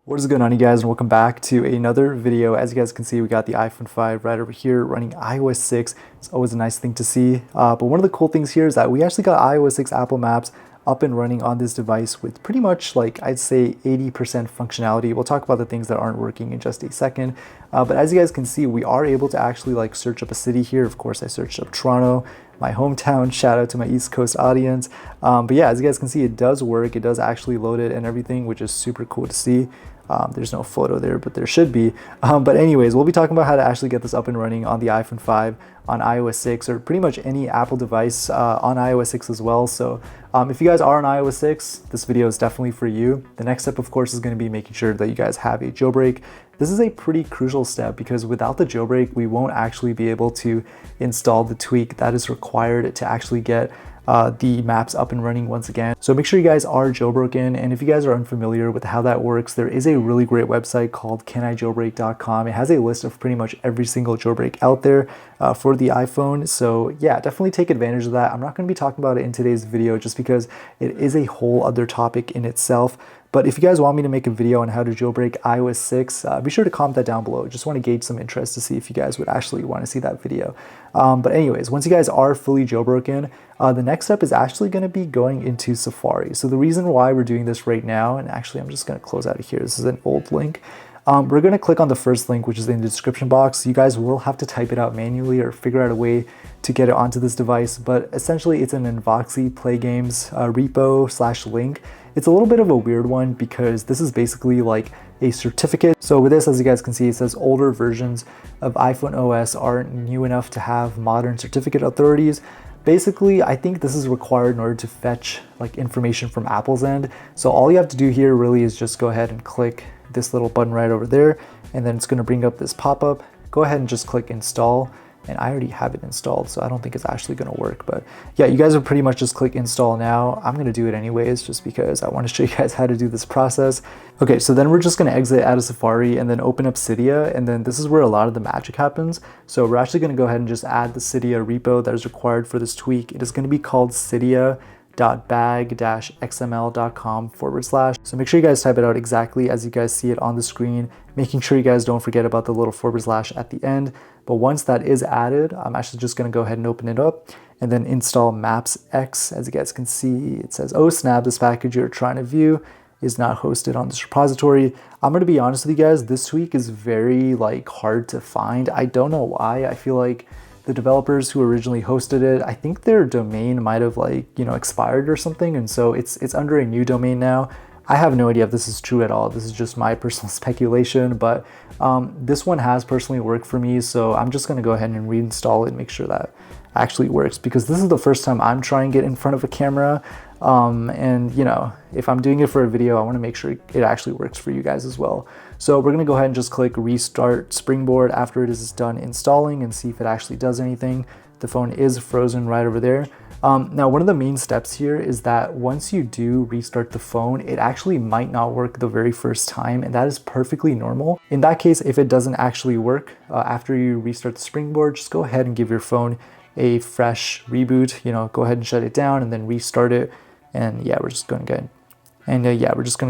What is going on, you guys, and welcome back to another video. As you guys can see, we got the iPhone 5 right over here running iOS 6. It's always a nice thing to see. But one of the cool things here is that we actually got iOS 6 Apple Maps up and running on this device with pretty much, like, I'd say 80% functionality. We'll talk about the things that aren't working in just a second. But as you guys can see, we are able to actually like search up a city here. Of course, I searched up Toronto, my hometown. Shout out to my East Coast audience. But yeah, as you guys can see, it does work. It does actually load it and everything, which is super cool to see. There's no photo there, but there should be. But anyways, we'll be talking about how to actually get this up and running on the iPhone 5, on iOS 6, or pretty much any Apple device on iOS 6 as well. So if you guys are on iOS 6, this video is definitely for you. The next step, of course, is going to be making sure that you guys have a jailbreak. This is a pretty crucial step because without the jailbreak, we won't actually be able to install the tweak that is required to actually get the maps up and running once again. So make sure you guys are jailbroken, and if you guys are unfamiliar with how that works, there is a really great website called canijailbreak.com. It has a list of pretty much every single jailbreak out there for the iPhone. So yeah, definitely take advantage of that. I'm not going to be talking about it in today's video just because it is a whole other topic in itself. But if you guys want me to make a video on how to jailbreak iOS 6, be sure to comment that down below. Just want to gauge some interest to see if you guys would actually want to see that video. But anyways, once you guys are fully jailbroken, the next step is actually going to be going into Safari. So the reason why we're doing this right now, and actually I'm just going to close out of here. This is an old link. We're going to click on the first link, which is in the description box. You guys will have to type it out manually or figure out a way to get it onto this device. But essentially, it's an Invoxy Play Games repo/link. It's a little bit of a weird one because this is basically like a certificate. So with this, as you guys can see, it says older versions of iPhone OS aren't new enough to have modern certificate authorities. Basically, I think this is required in order to fetch like information from Apple's end. So all you have to do here really is just go ahead and click this little button right over there, and then it's going to bring up this pop-up. Go ahead and just click install, and I already have it installed, so I don't think it's actually going to work. But yeah, you guys would pretty much just click install now. I'm going to do it anyways just because I want to show you guys how to do this process. Okay, so then we're just going to exit out of Safari and then open up Cydia, and then this is where a lot of the magic happens. So we're actually going to go ahead and just add the Cydia repo that is required for this tweak. It is going to be called cydia.bag-xml.com/. So make sure you guys type it out exactly as you guys see it on the screen, making sure you guys don't forget about the little / at the end. But once that is added, I'm actually just going to go ahead and open it up and then install Maps X. As you guys can see, it says, oh snap, this package you're trying to view is not hosted on this repository. I'm going to be honest with you guys, this tweak is very like hard to find. I don't know why. I feel like the developers who originally hosted it, I think their domain might have expired or something, and so it's under a new domain now. I have no idea if this is true at all. This is just my personal speculation, but this one has personally worked for me, so I'm just going to go ahead and reinstall it and make sure that actually works, because this is the first time I'm trying to get in front of a camera, and if I'm doing it for a video, I want to make sure it actually works for you guys as well. So we're going to go ahead and just click restart Springboard after it is done installing and see if it actually does anything. The phone is frozen right over there. Now, one of the main steps here is that once you do restart the phone, it actually might not work the very first time, and that is perfectly normal. In that case, if it doesn't actually work after you restart the Springboard, just go ahead and give your phone a fresh reboot. Go ahead and shut it down and then restart it. And yeah, we're just going to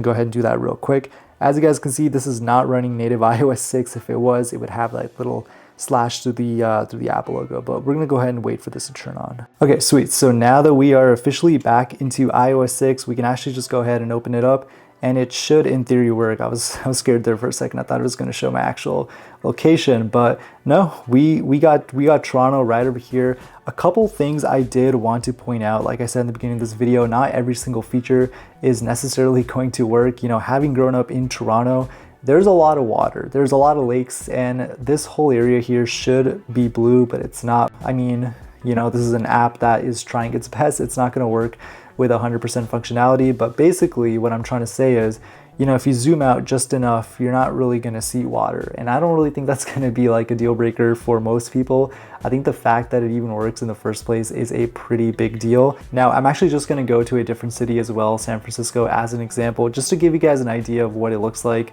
go ahead and do that real quick. As you guys can see, this is not running native iOS 6. If it was, it would have like little slash through the Apple logo, but we're gonna go ahead and wait for this to turn on. Okay, sweet. So now that we are officially back into iOS 6, we can actually just go ahead and open it up, and it should in theory work. I was scared there for a second. I thought it was going to show my actual location, but no, we got Toronto right over here. A couple things I did want to point out, like I said in the beginning of this video, not every single feature is necessarily going to work. Having grown up in Toronto, there's a lot of water, there's a lot of lakes, and this whole area here should be blue, but it's not. I mean, this is an app that is trying its best. It's not going to work with 100% functionality, but basically what I'm trying to say is, if you zoom out just enough, you're not really going to see water. And I don't really think that's going to be like a deal breaker for most people. I think the fact that it even works in the first place is a pretty big deal. Now, I'm actually just going to go to a different city as well, San Francisco, as an example, just to give you guys an idea of what it looks like.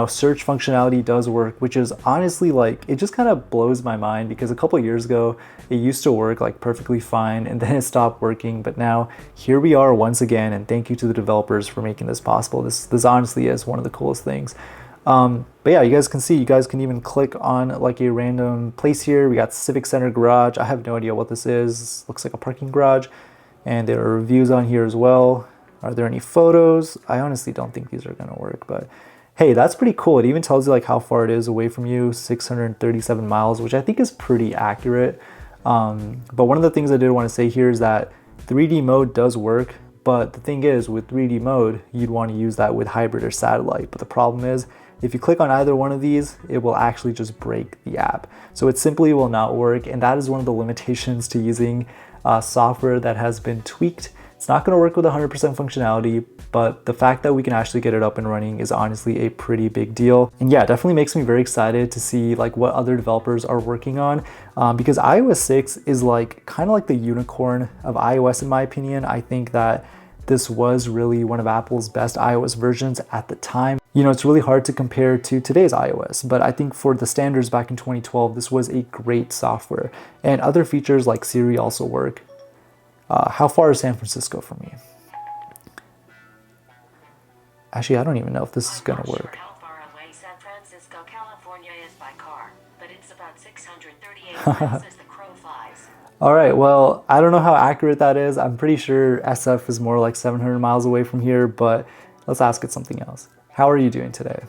Search functionality does work, which is honestly it just kind of blows my mind, because a couple years ago, it used to work like perfectly fine, and then it stopped working. But now here we are once again, and thank you to the developers for making this possible. This honestly honestly is one of the coolest things. But yeah, you guys can see, you guys can even click on like a random place here. We got Civic Center Garage. I have no idea what this is. This looks like a parking garage. And there are reviews on here as well. Are there any photos? I honestly don't think these are gonna work, but hey, that's pretty cool. It even tells you like how far it is away from you, 637 miles, which I think is pretty accurate. But one of the things I did want to say here is that 3D mode does work, but the thing is with 3D mode, you'd want to use that with hybrid or satellite. But the problem is, if you click on either one of these, it will actually just break the app. So it simply will not work, and that is one of the limitations to using software that has been tweaked. It's not going to work with 100% functionality, but the fact that we can actually get it up and running is honestly a pretty big deal. And yeah, it definitely makes me very excited to see like what other developers are working on, because iOS 6 is like kind of like the unicorn of iOS in my opinion. I think that this was really one of Apple's best iOS versions at the time. You know, it's really hard to compare to today's iOS, but I think for the standards back in 2012, this was a great software. And other features like Siri also work. How far is San Francisco from me? Actually, I don't even know if this is gonna work. How far away San Francisco, California is by car, but it's about 638 miles as the crow flies. All right, well, I don't know how accurate that is. I'm pretty sure SF is more like 700 miles away from here, but let's ask it something else. How are you doing today?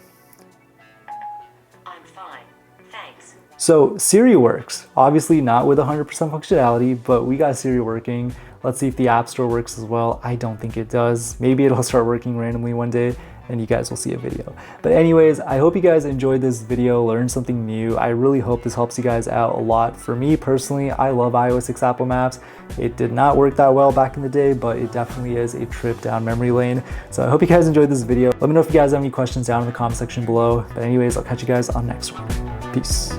I'm fine, thanks. So Siri works, obviously not with 100% functionality, but we got Siri working. Let's see if the App Store works as well. I don't think it does. Maybe it'll start working randomly one day and you guys will see a video. But anyways, I hope you guys enjoyed this video, learned something new. I really hope this helps you guys out a lot. For me personally, I love iOS 6 Apple Maps. It did not work that well back in the day, but it definitely is a trip down memory lane. So I hope you guys enjoyed this video. Let me know if you guys have any questions down in the comment section below. But anyways, I'll catch you guys on the next one. Peace.